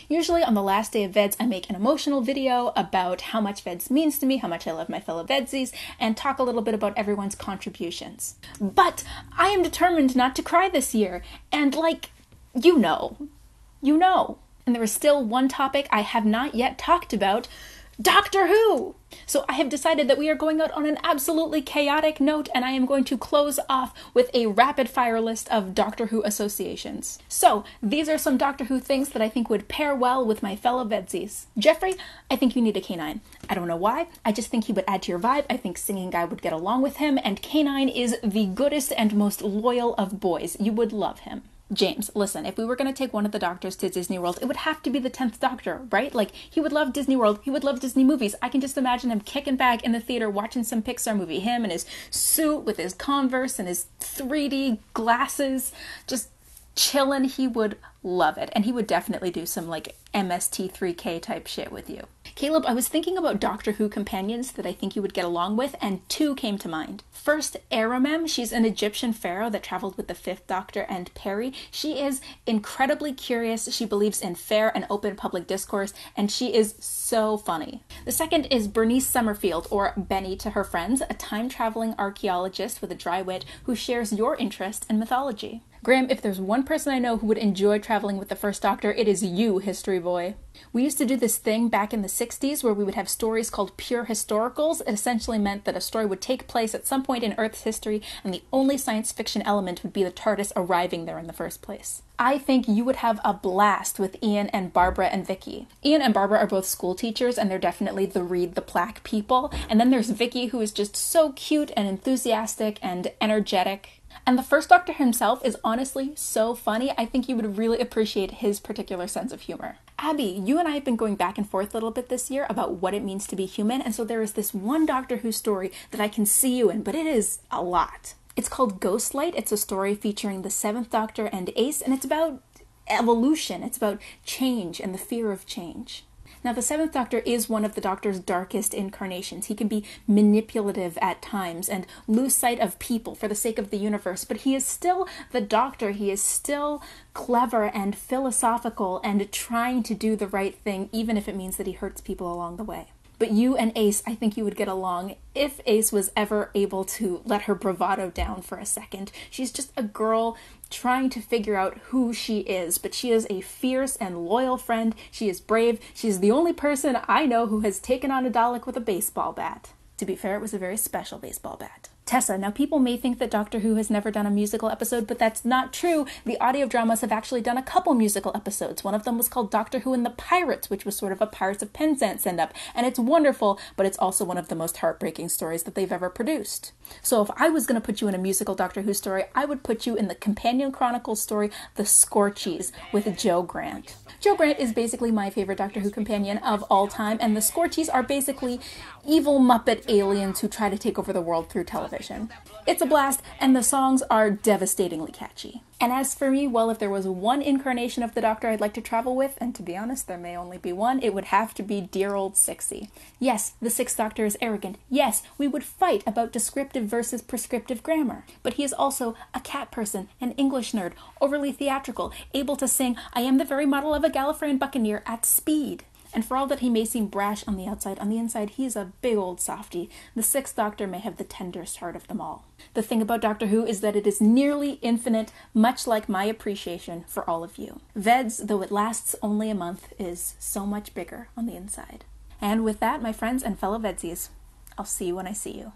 Usually on the last day of VEDS, I make an emotional video about how much VEDS means to me, how much I love my fellow VEDSies, and talk a little bit about everyone's contributions. But I am determined not to cry this year, and you know. And there is still one topic I have not yet talked about: Doctor Who! So I have decided that we are going out on an absolutely chaotic note, and I am going to close off with a rapid-fire list of Doctor Who associations. So these are some Doctor Who things that I think would pair well with my fellow VEDSies. Jeffrey, I think you need a canine. I don't know why, I just think he would add to your vibe. I think singing guy would get along with him, and Canine is the goodest and most loyal of boys. You would love him. James, listen, if we were going to take one of the Doctors to Disney World, it would have to be the 10th Doctor, right? He would love Disney World, he would love Disney movies. I can just imagine him kicking back in the theater watching some Pixar movie, him in his suit with his Converse and his 3D glasses, just chilling. He would love it, and he would definitely do some MST3K type shit with you. Caleb, I was thinking about Doctor Who companions that I think you would get along with, and two came to mind. First, Aramem. She's an Egyptian pharaoh that traveled with the 5th Doctor and Perry. She is incredibly curious. She believes in fair and open public discourse, and she is so funny. The second is Bernice Summerfield, or Benny to her friends, a time-traveling archaeologist with a dry wit who shares your interest in mythology. Graham, if there's one person I know who would enjoy traveling with the 1st Doctor, it is you, history boy. We used to do this thing back in the 60s where we would have stories called pure historicals. It essentially meant that a story would take place at some point in Earth's history, and the only science fiction element would be the TARDIS arriving there in the first place. I think you would have a blast with Ian and Barbara and Vicky. Ian and Barbara are both school teachers, and they're definitely the read the plaque people. And then there's Vicky, who is just so cute and enthusiastic and energetic. And the 1st Doctor himself is honestly so funny. I think you would really appreciate his particular sense of humor. Abby, you and I have been going back and forth a little bit this year about what it means to be human, and so there is this one Doctor Who story that I can see you in, but it is a lot. It's called Ghostlight. It's a story featuring the 7th Doctor and Ace, and it's about evolution. It's about change and the fear of change. Now, the 7th Doctor is one of the Doctor's darkest incarnations. He can be manipulative at times and lose sight of people for the sake of the universe, but he is still the Doctor. He is still clever and philosophical and trying to do the right thing, even if it means that he hurts people along the way. But you and Ace, I think you would get along if Ace was ever able to let her bravado down for a second. She's just a girl trying to figure out who she is, but she is a fierce and loyal friend. She is brave. She's the only person I know who has taken on a Dalek with a baseball bat. To be fair, it was a very special baseball bat. Tessa, now people may think that Doctor Who has never done a musical episode, but that's not true. The audio dramas have actually done a couple musical episodes. One of them was called Doctor Who and the Pirates, which was sort of a Pirates of Penzance send-up, and it's wonderful, but it's also one of the most heartbreaking stories that they've ever produced. So if I was going to put you in a musical Doctor Who story, I would put you in the Companion Chronicles story, The Scorchies, with Joe Grant. Joe Grant is basically my favorite Doctor Who companion of all time, and the Scorchies are basically evil Muppet aliens who try to take over the world through television. It's a blast, and the songs are devastatingly catchy. And as for me, well, if there was one incarnation of the Doctor I'd like to travel with, and to be honest, there may only be one, it would have to be dear old Sixie. Yes, the 6th Doctor is arrogant. Yes, we would fight about descriptive versus prescriptive grammar. But he is also a cat person, an English nerd, overly theatrical, able to sing "I am the very model of a Gallifreyan buccaneer" at speed. And for all that he may seem brash on the outside, on the inside he's a big old softy. The 6th Doctor may have the tenderest heart of them all. The thing about Doctor Who is that it is nearly infinite, much like my appreciation for all of you. VEDS, though it lasts only a month, is so much bigger on the inside. And with that, my friends and fellow VEDSies, I'll see you when I see you.